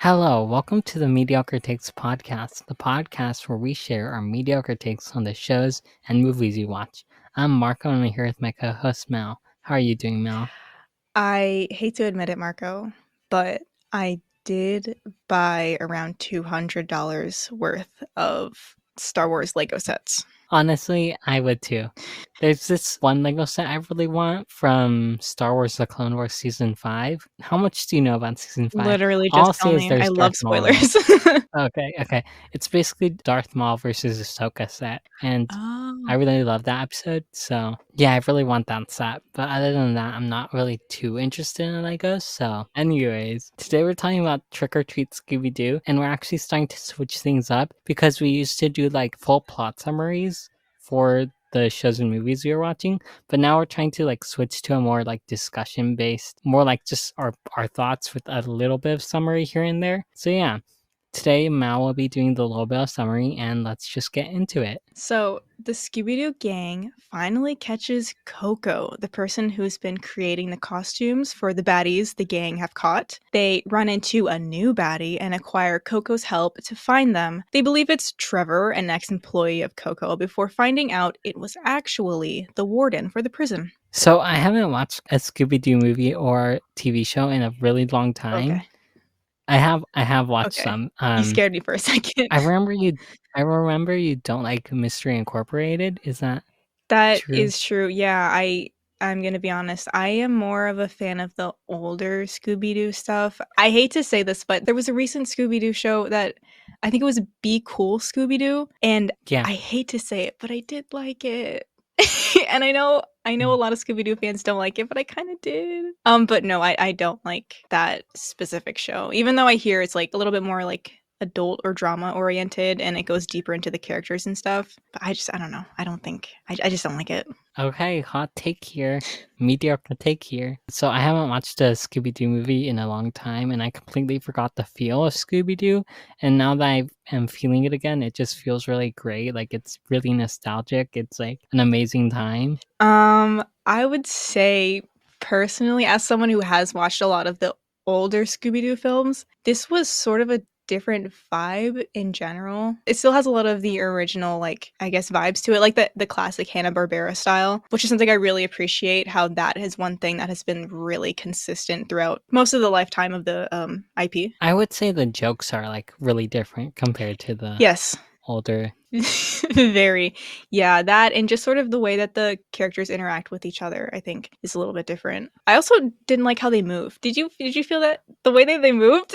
Hello, welcome to the Mediocre Takes podcast, the podcast where we share our mediocre takes on the shows and movies we watch. I'm Marco and I'm here with my co-host Mel. How are you doing, Mel? I hate to admit it, Marco, but I did buy around $200 worth of Star Wars Lego sets. Honestly, I would too. There's this one Lego set I really want from Star Wars The Clone Wars Season 5. How much do you know about Season 5? Literally, All I'll just tell say is me. I there's love Darth Maul in it. spoilers. Okay. It's basically Darth Maul versus Ahsoka set, and I Oh. really love that episode. So yeah, I really want that set. But other than that, I'm not really too interested in Legos. So, anyways, today we're talking about Trick or Treat Scooby-Doo, and we're actually starting to switch things up because we used to do like full plot summaries for the shows and movies we were watching, but now we're trying to like switch to a more like discussion based, more like just our thoughts with a little bit of summary here and there. So yeah, today, Mal will be doing the little bit of summary, and let's just get into it. So, the Scooby-Doo gang finally catches Coco, the person who's been creating the costumes for the baddies the gang have caught. They run into a new baddie and acquire Coco's help to find them. They believe it's Trevor, an ex-employee of Coco, before finding out it was actually the warden for the prison. So, I haven't watched a Scooby Doo movie or TV show in a really long time. Okay. I have watched Okay. some. You scared me for a second. I remember you. I remember you don't like Mystery Incorporated. Is that That true? is true. Yeah, I'm gonna be honest. I am more of a fan of the older Scooby-Doo stuff. I hate to say this, but there was a recent Scooby-Doo show that I think it was Be Cool Scooby-Doo, and Yeah. I hate to say it, but I did like it. And I know a lot of Scooby-Doo fans don't like it, but I kind of did. But no, I don't like that specific show. Even though I hear it's like a little bit more like adult or drama oriented and it goes deeper into the characters and stuff. But I don't know. I just don't like it. Okay, hot take here. Mediocre take here. So I haven't watched a Scooby Doo movie in a long time, and I completely forgot the feel of Scooby Doo. And now that I am feeling it again, it just feels really great. Like it's really nostalgic. It's like an amazing time. I would say personally, as someone who has watched a lot of the older Scooby-Doo films, this was sort of a different vibe in general. It still has a lot of the original, like, I guess, vibes to it, like the classic Hanna-Barbera style, which is something I really appreciate, how that is one thing that has been really consistent throughout most of the lifetime of the IP. I would say the jokes are like really different compared to the Yes. older. Very. Yeah, that and just sort of the way that the characters interact with each other, I think, is a little bit different. I also didn't like how they moved. Did you feel that the way that they moved?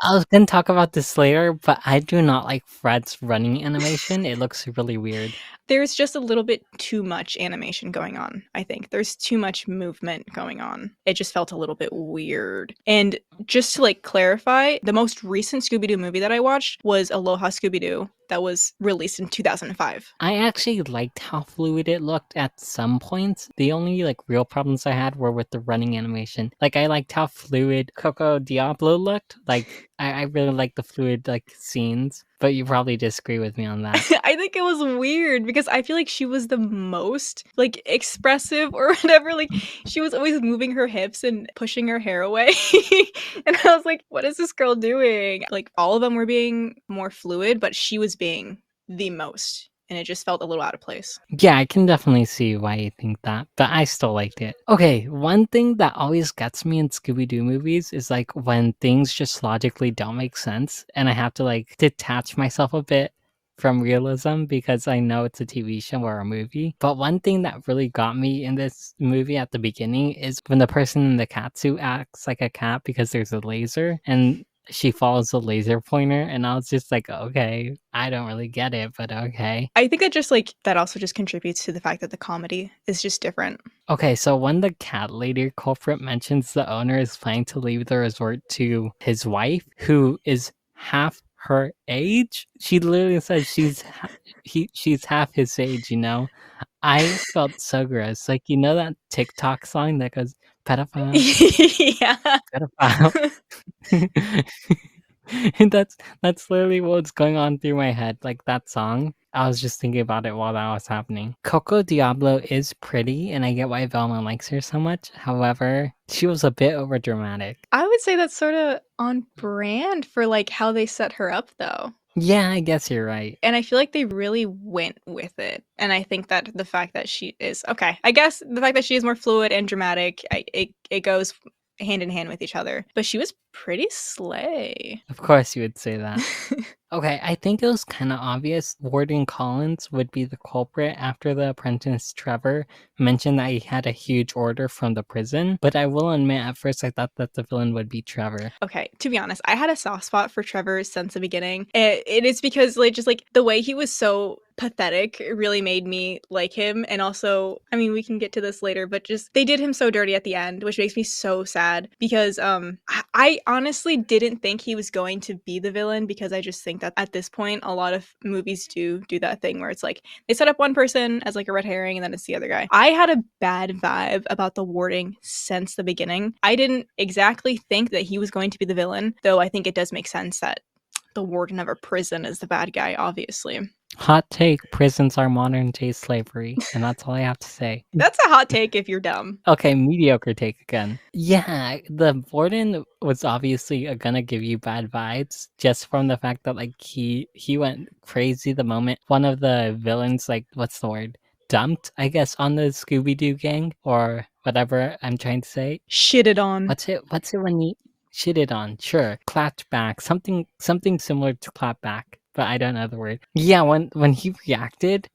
I was gonna talk about this later, but I do not like Fred's running animation. It looks really weird. There's just a little bit too much animation going on, I think. There's too much movement going on. It just felt a little bit weird. And just to like clarify, the most recent Scooby-Doo movie that I watched was Aloha Scooby-Doo that was released in 2005. I actually liked how fluid it looked at some points. The only like real problems I had were with the running animation. Like I liked how fluid Coco Diablo looked. Like I really liked the fluid like scenes. But you probably disagree with me on that. I think it was weird because I feel like she was the most like expressive or whatever. Like she was always moving her hips and pushing her hair away. And I was like, what is this girl doing? Like all of them were being more fluid, but she was being the most. And it just felt a little out of place. Yeah, I can definitely see why you think that, but I still liked it. Okay, one thing that always gets me in Scooby Doo movies is like when things just logically don't make sense and I have to like detach myself a bit from realism because I know it's a TV show or a movie. But one thing that really got me in this movie at the beginning is when the person in the cat suit acts like a cat because there's a laser and she follows the laser pointer, and I was just like, okay, I don't really get it, but okay. I think that just like that also just contributes to the fact that the comedy is just different. Okay, so when the cat lady culprit mentions the owner is planning to leave the resort to his wife, who is half her age, she literally says she's half his age. You know, I felt so gross. Like you know that TikTok song that goes pedophile, Yeah. pedophile. And that's literally what's going on through my head, like that song. I was just thinking about it while that was happening. Coco Diablo is pretty, and I get why Velma likes her so much. However, she was a bit overdramatic. I would say that's sort of on brand for like how they set her up though. Yeah, I guess you're right. And I feel like they really went with it. And I think that the fact that she is okay, I guess the fact that she is more fluid and dramatic, it goes hand in hand with each other. But she was pretty slay. Of course you would say that. Okay, I think it was kind of obvious Warden Collins would be the culprit after the apprentice Trevor mentioned that he had a huge order from the prison, but I will admit at first I thought that the villain would be Trevor. Okay, to be honest, I had a soft spot for Trevor since the beginning. It is because like just like the way he was so pathetic really made me like him. And also, I mean, we can get to this later, but just they did him so dirty at the end, which makes me so sad because I honestly didn't think he was going to be the villain because I just think that at this point a lot of movies do that thing where it's like they set up one person as like a red herring and then it's the other guy. I had a bad vibe about the warding since the beginning. I didn't exactly think that he was going to be the villain, though I think it does make sense that the warden of a prison is the bad guy, obviously. Hot take, prisons are modern day slavery, and that's all I have to say. That's a hot take if you're dumb. Okay, mediocre take again. Yeah, the warden was obviously gonna give you bad vibes just from the fact that like he went crazy the moment one of the villains, like what's the word? Dumped, I guess, on the Scooby-Doo gang or whatever I'm trying to say. Shitted on. What's it when you shitted on? Sure. Clapped back. Something similar to clap back, but I don't know the word. Yeah, when he reacted,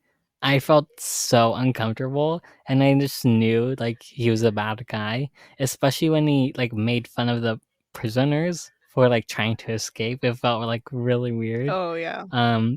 I felt so uncomfortable and I just knew like he was a bad guy, especially when he like made fun of the prisoners for like trying to escape. It felt like really weird. Oh yeah.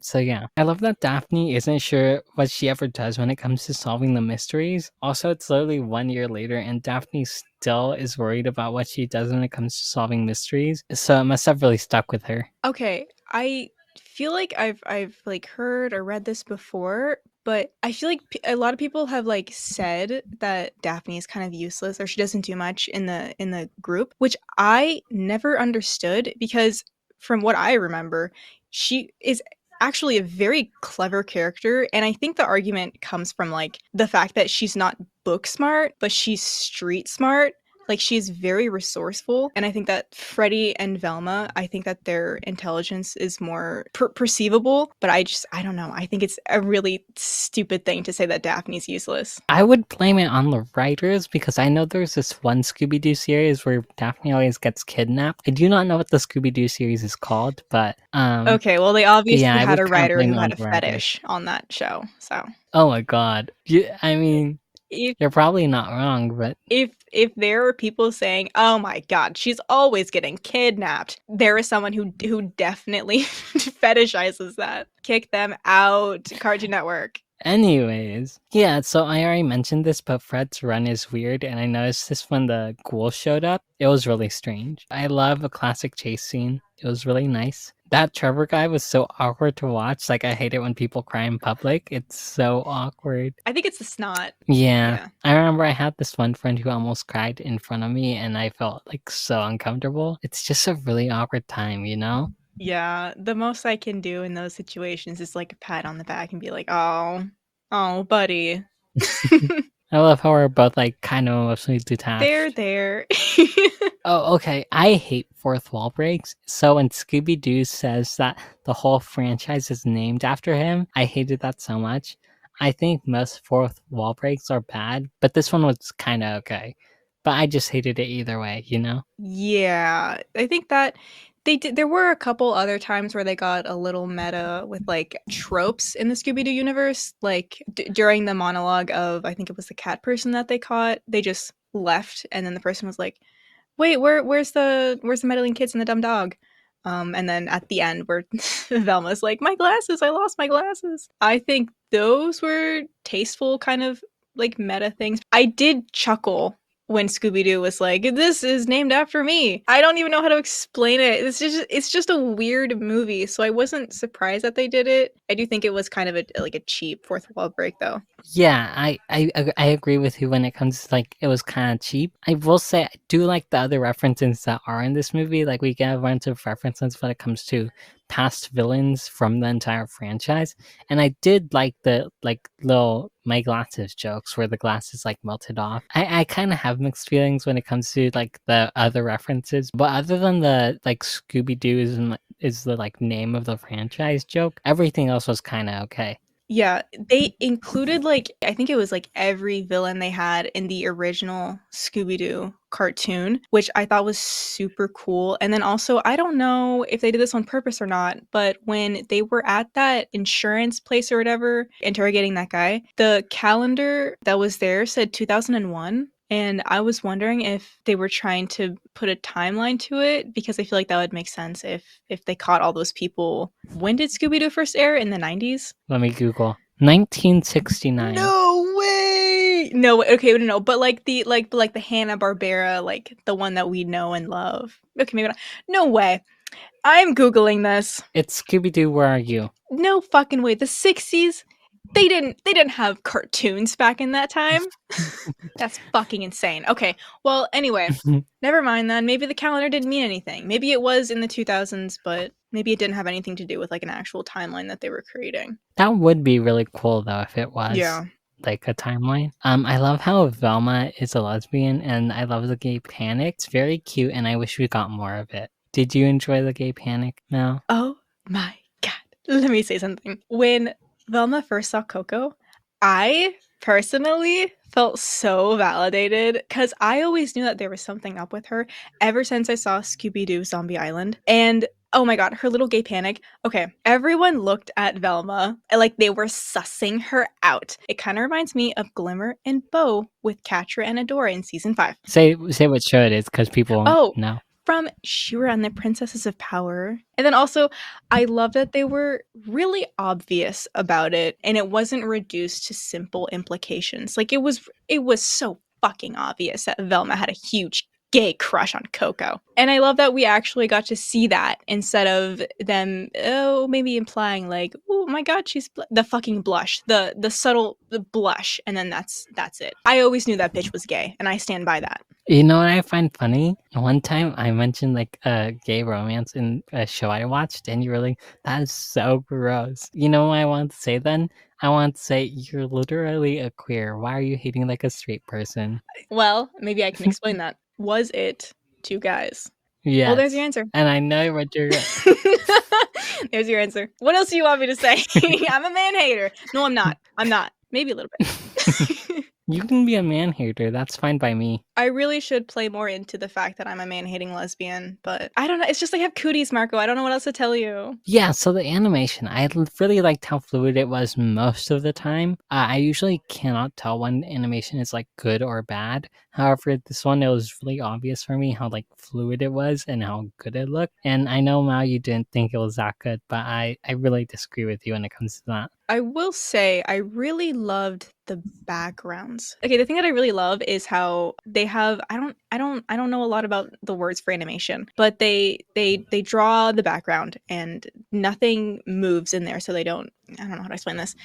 So yeah. I love that Daphne isn't sure what she ever does when it comes to solving the mysteries. Also, it's literally 1 year later and Daphne still is worried about what she does when it comes to solving mysteries. So it must have really stuck with her. Okay, I feel like I've like heard or read this before, but I feel like a lot of people have like said that Daphne is kind of useless or she doesn't do much in the group, which I never understood because from what I remember, she is actually a very clever character and I think the argument comes from like the fact that she's not book smart, but she's street smart. Like she's very resourceful, and I think that Freddie and Velma, I think that their intelligence is more perceivable. But I don't know. I think it's a really stupid thing to say that Daphne's useless. I would blame it on the writers because I know there's this one Scooby-Doo series where Daphne always gets kidnapped. I do not know what the Scooby-Doo series is called, but okay, well they obviously yeah, had a writer who had a writers. fetish on that show. So oh my god, I mean. You're probably not wrong, but if there are people saying, "Oh my god, she's always getting kidnapped," there is someone who definitely fetishizes that. Kick them out, Cartoon Network. Anyways, yeah, so I already mentioned this, but Fred's run is weird, and I noticed this when the ghoul showed up. It was really strange. I love a classic chase scene. It was really nice. That Trevor guy was so awkward to watch. Like, I hate it when people cry in public. It's so awkward. I think it's the snot. Yeah. I remember I had this one friend who almost cried in front of me, and I felt, like, so uncomfortable. It's just a really awkward time, you know? Yeah, the most I can do in those situations is, like, a pat on the back and be like, "Oh, buddy." I love how we're both, like, kind of emotionally detached. There. Oh, okay. I hate fourth wall breaks. So when Scooby-Doo says that the whole franchise is named after him, I hated that so much. I think most fourth wall breaks are bad, but this one was kind of okay. But I just hated it either way, you know? Yeah, I think that they did. There were a couple other times where they got a little meta with like tropes in the Scooby-Doo universe, like during the monologue of I think it was the cat person that they caught. They just left, and then the person was like, "Wait, where's the meddling kids and the dumb dog?" And then at the end, where Velma's like, "My glasses! I lost my glasses." I think those were tasteful, kind of like meta things. I did chuckle when Scooby-Doo was like, "This is named after me." I don't even know how to explain it. It's just a weird movie, so I wasn't surprised that they did it. I do think it was kind of a cheap fourth wall break though. Yeah, I agree with you when it comes to, like, it was kinda cheap. I will say I do like the other references that are in this movie, like, we get a bunch of references when it comes to past villains from the entire franchise, and I did like the, like, little "my glasses" jokes where the glasses, like, melted off. I kinda have mixed feelings when it comes to, like, the other references, but other than the, like, Scooby-Doo is the, like, name of the franchise joke, everything else was kinda okay. Yeah, they included, like, I think it was, like, every villain they had in the original Scooby-Doo cartoon, which I thought was super cool, and then also, I don't know if they did this on purpose or not, but when they were at that insurance place or whatever, interrogating that guy, the calendar that was there said 2001, and I was wondering if they were trying to put a timeline to it, because I feel like that would make sense if they caught all those people. When did Scooby-Doo first air? In the 90s? Let me Google. 1969. No way! No way. Okay, no, but like the Hanna-Barbera, like the one that we know and love. Okay, maybe not. No way. I'm Googling this. It's Scooby-Doo, Where Are You? No fucking way. The 60s? They didn't have cartoons back in that time. That's fucking insane. Okay. Well, anyway, never mind then. Maybe the calendar didn't mean anything. Maybe it was in the 2000s, but maybe it didn't have anything to do with like an actual timeline that they were creating. That would be really cool though if it was Yeah. like a timeline. I love how Velma is a lesbian and I love the gay panic. It's very cute and I wish we got more of it. Did you enjoy the gay panic? No? Oh my god. Let me say something. When Velma first saw Coco, I personally felt so validated because I always knew that there was something up with her ever since I saw Scooby-Doo Zombie Island. And oh my god, her little gay panic. Okay, everyone looked at Velma like they were sussing her out. It kind of reminds me of Glimmer and Bo with Catra and Adora in season 5. Say what show it is because people won't Oh, know. from Shira and the Princesses of Power. And then also, I love that they were really obvious about it and it wasn't reduced to simple implications. Like it was so fucking obvious that Velma had a huge gay crush on Coco. And I love that we actually got to see that instead of them maybe implying like, "Oh my god, the fucking blush, the subtle the blush." And then that's it. I always knew that bitch was gay and I stand by that. You know what I find funny? One time I mentioned like a gay romance in a show I watched, and you were like, that is so gross. You know what I want to say then? I want to say, you're literally a queer. Why are you hating like a straight person? Well, maybe I can explain that. Was it two guys? Well, there's your Yes. answer. And I know what you're. There's your answer. What else do you want me to say? I'm a man hater. No, I'm not. I'm not. Maybe a little bit. You can be a man hater. That's fine by me. I really should play more into the fact that I'm a man-hating lesbian, but I don't know. It's just I have cooties, Marco. I don't know what else to tell you. Yeah, so the animation, really liked how fluid it was most of the time. I usually cannot tell when animation is like good or bad. However, this one, it was really obvious for me how like fluid it was and how good it looked. And I know, Mao, you didn't think it was that good, but I really disagree with you when it comes to that. I will say I really loved the backgrounds. Okay, the thing that I really love is how they have I don't know a lot about the words for animation, but they draw the background and nothing moves in there so they don't I don't know how to explain this.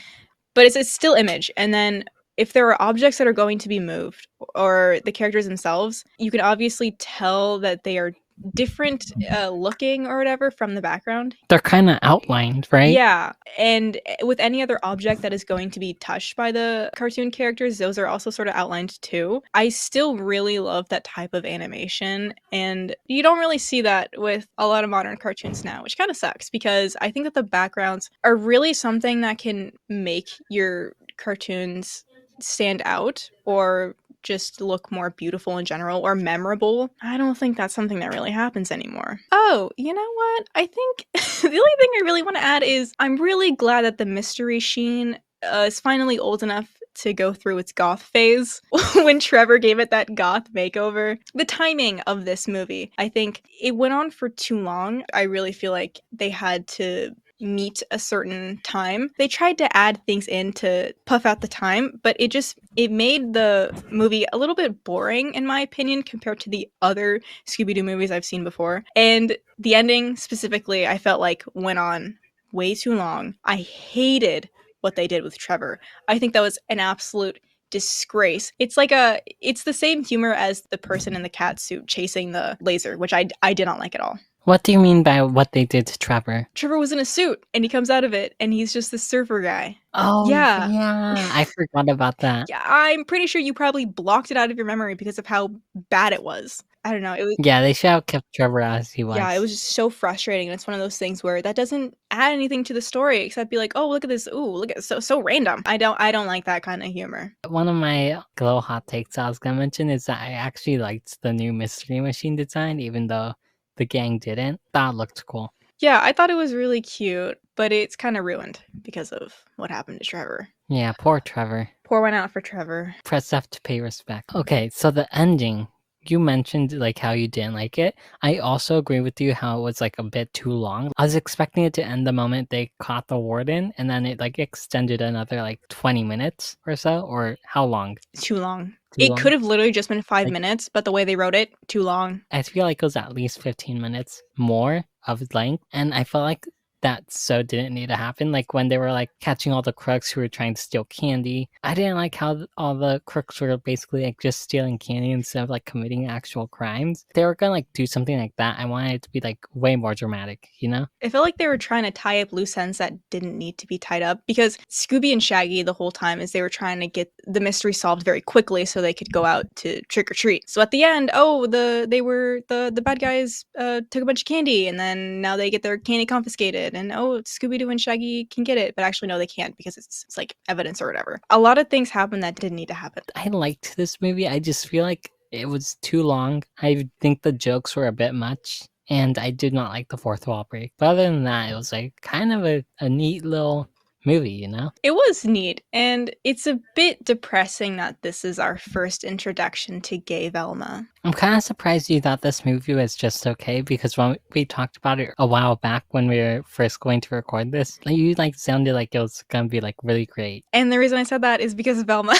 But it's a still image and then if there are objects that are going to be moved or the characters themselves, you can obviously tell that they are different looking or whatever from the background. They're kind of outlined, right? Yeah, and with any other object that is going to be touched by the cartoon characters, those are also sort of outlined too. I still really love that type of animation, and you don't really see that with a lot of modern cartoons now, which kind of sucks because I think that the backgrounds are really something that can make your cartoons stand out or just look more beautiful in general or memorable. I don't think that's something that really happens anymore. Oh, you know what? I think the only thing I really want to add is I'm really glad that the Mystery Sheen is finally old enough to go through its goth phase when Trevor gave it that goth makeover. The timing of this movie, I think it went on for too long. I really feel like they had to meet a certain time. They tried to add things in to puff out the time, but it made the movie a little bit boring in my opinion compared to the other Scooby-Doo movies I've seen before. And the ending specifically I felt like went on way too long. I hated what they did with Trevor. I think that was an absolute disgrace. It's the same humor as the person in the cat suit chasing the laser, which I did not like at all. What do you mean by what they did to Trevor? Trevor was in a suit and he comes out of it and he's just the surfer guy. Oh, Yeah. yeah, I forgot about that. Yeah, I'm pretty sure you probably blocked it out of your memory because of how bad it was. I don't know. Yeah, they should have kept Trevor as he Yeah, it was. was just so frustrating, and it's one of those things where that doesn't add anything to the story except be like, "Oh, look at this. Ooh, look at so random." I don't like that kind of humor. One of my glow hot takes I was gonna mention is that I actually liked the new Mystery Machine design, even though the gang didn't. That looked cool. Yeah, I thought it was really cute, but it's kind of ruined because of what happened to Trevor. Yeah, poor Trevor. Pour one out for Trevor. Press F to pay respect. Okay, so the ending. You mentioned like how you didn't like it. I also agree with you how it was like a bit too long. I was expecting it to end the moment they caught the warden, and then it like extended another like 20 minutes or so, or how long? Too long. Too It long? could have literally just been 5 Like minutes, but the way they wrote it, too long. I feel like it was at least 15 minutes more of length, and I felt like that so didn't need to happen. Like when they were like catching all the crooks who were trying to steal candy, I didn't like how all the crooks were basically like just stealing candy instead of like committing actual crimes. If they were gonna like do something like that, I wanted it to be like way more dramatic, you know? I felt like they were trying to tie up loose ends that didn't need to be tied up because Scooby and Shaggy the whole time is they were trying to get the mystery solved very quickly so they could go out to trick or treat. So at the end, the bad guys took a bunch of candy and then now they get their candy confiscated and Scooby-Doo and Shaggy can get it, but actually no they can't because it's like evidence or whatever. A lot of things happen that didn't need to happen. I liked this movie. I just feel like it was too long. I think the jokes were a bit much, and I did not like the fourth wall break. But other than that, it was like kind of a neat little movie, you know? It was neat, and it's a bit depressing that this is our first introduction to gay Velma. I'm kind of surprised you thought this movie was just okay because when we talked about it a while back when we were first going to record this, like, you like sounded like it was gonna be like really great. And the reason I said that is because Velma.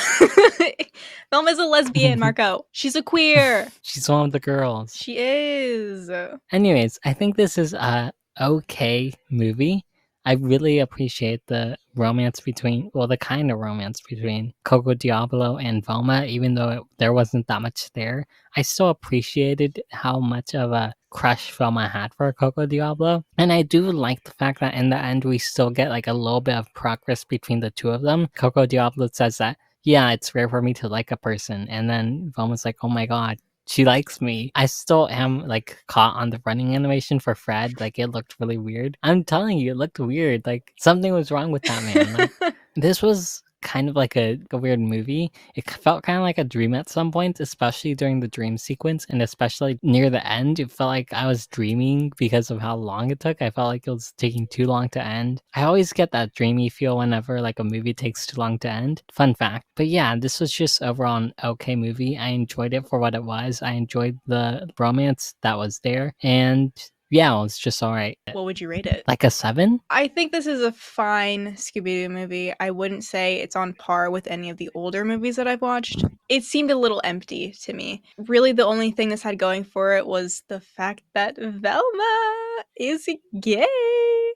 Velma's a lesbian, Marco. She's a queer. She's one of the girls. She is. Anyways, I think this is a okay movie. I really appreciate the romance between, well, the kind of romance between Coco Diablo and Velma, even though there wasn't that much there. I still appreciated how much of a crush Velma had for Coco Diablo. And I do like the fact that in the end we still get like a little bit of progress between the two of them. Coco Diablo says that, yeah, it's rare for me to like a person. And then Velma's like, oh my god, she likes me. I still am like caught on the running animation for Fred. Like it looked really weird. I'm telling you, it looked weird. Like something was wrong with that man. Like, this was kind of like a weird movie. It felt kind of like a dream at some points, especially during the dream sequence, and especially near the end. It felt like I was dreaming because of how long it took. I felt like it was taking too long to end. I always get that dreamy feel whenever like a movie takes too long to end. Fun fact. But yeah, this was just overall an okay movie. I enjoyed it for what it was. I enjoyed the romance that was there, and yeah, it was just all right. What would you rate it? Like a 7? I think this is a fine Scooby-Doo movie. I wouldn't say it's on par with any of the older movies that I've watched. It seemed a little empty to me. Really, the only thing this had going for it was the fact that Velma is gay.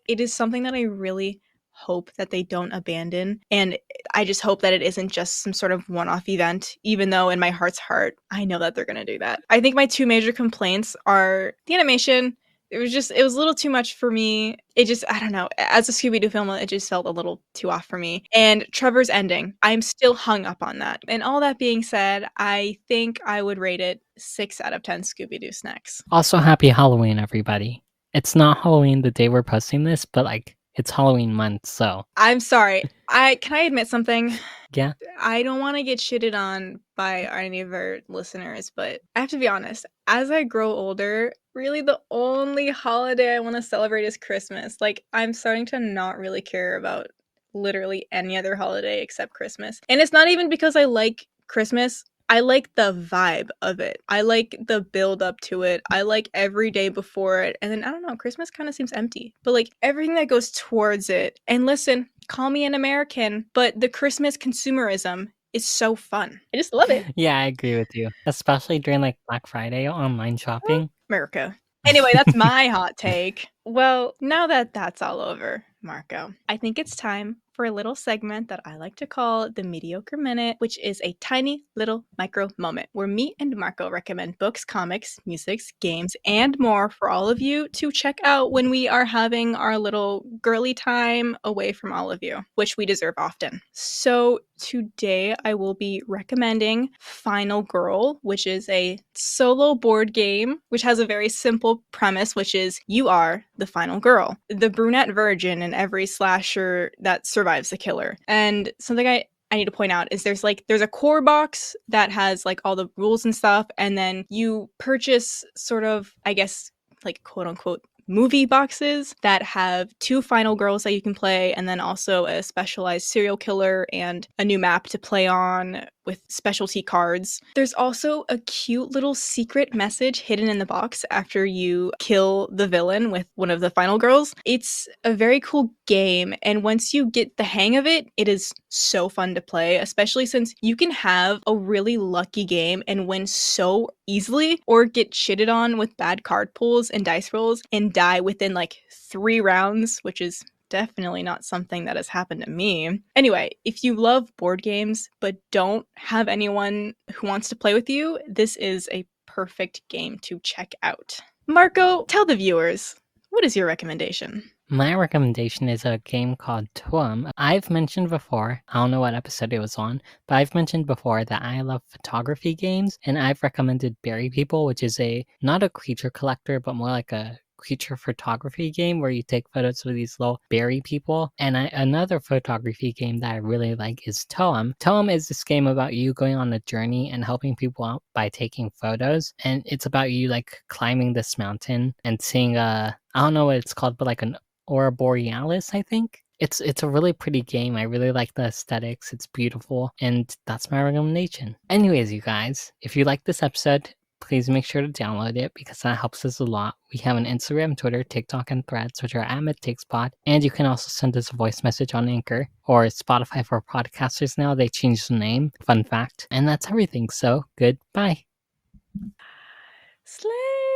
It is something that I really hope that they don't abandon, and I just hope that it isn't just some sort of one-off event, even though in my heart's heart, I know that they're gonna do that. I think my two major complaints are the animation. It was a little too much for me. I don't know. As a Scooby-Doo film, it just felt a little too off for me. And Trevor's ending, I'm still hung up on that. And all that being said, I think I would rate it 6 out of 10 Scooby-Doo snacks. Also, happy Halloween, everybody. It's not Halloween the day we're posting this, but like it's Halloween month, so I'm sorry. Can I admit something? yeah. I don't want to get shitted on by any of our listeners, but I have to be honest. As I grow older, really the only holiday I want to celebrate is Christmas. Like, I'm starting to not really care about literally any other holiday except Christmas. And it's not even because I like Christmas. I like the vibe of it. I like the build up to it. I like every day before it. And then, I don't know, Christmas kind of seems empty. But like everything that goes towards it. And listen, call me an American, but the Christmas consumerism is so fun. I just love it. Yeah, I agree with you. Especially during like Black Friday online shopping. America. Anyway, that's my hot take. Well, now that that's all over, Marco, I think it's time for a little segment that I like to call the Mediocre Minute, which is a tiny little micro moment where me and Marco recommend books, comics, musics, games, and more for all of you to check out when we are having our little girly time away from all of you, which we deserve often. So today I will be recommending Final Girl, which is a solo board game which has a very simple premise, which is you are the final girl, the brunette virgin in every slasher that survives the killer. And something I need to point out is there's a core box that has like all the rules and stuff, and then you purchase sort of, I guess, like quote unquote movie boxes that have 2 final girls that you can play, and then also a specialized serial killer and a new map to play on with specialty cards. There's also a cute little secret message hidden in the box after you kill the villain with one of the final girls. It's a very cool game, and once you get the hang of it, it is so fun to play, especially since you can have a really lucky game and win so easily, or get shitted on with bad card pulls and dice rolls and die within like 3 rounds, which is definitely not something that has happened to me. Anyway, if you love board games but don't have anyone who wants to play with you, this is a perfect game to check out. Marco, tell the viewers, what is your recommendation? My recommendation is a game called Toem. I've mentioned before, I don't know what episode it was on, but I've mentioned before that I love photography games, and I've recommended Berry People, which is not a creature collector, but more like a creature photography game where you take photos of these little berry people. And another photography game that I really like is Toem. Toem is this game about you going on a journey and helping people out by taking photos. And it's about you like climbing this mountain and seeing I don't know what it's called, but like an Aurora Borealis, I think. It's a really pretty game. I really like the aesthetics. It's beautiful, and that's my recommendation. Anyways, you guys, if you like this episode, please make sure to download it because that helps us a lot. We have an Instagram, Twitter, TikTok, and Threads, which are at MidTakesPod. And you can also send us a voice message on Anchor or Spotify for podcasters now. They changed the name. Fun fact. And that's everything. So, goodbye. Slay!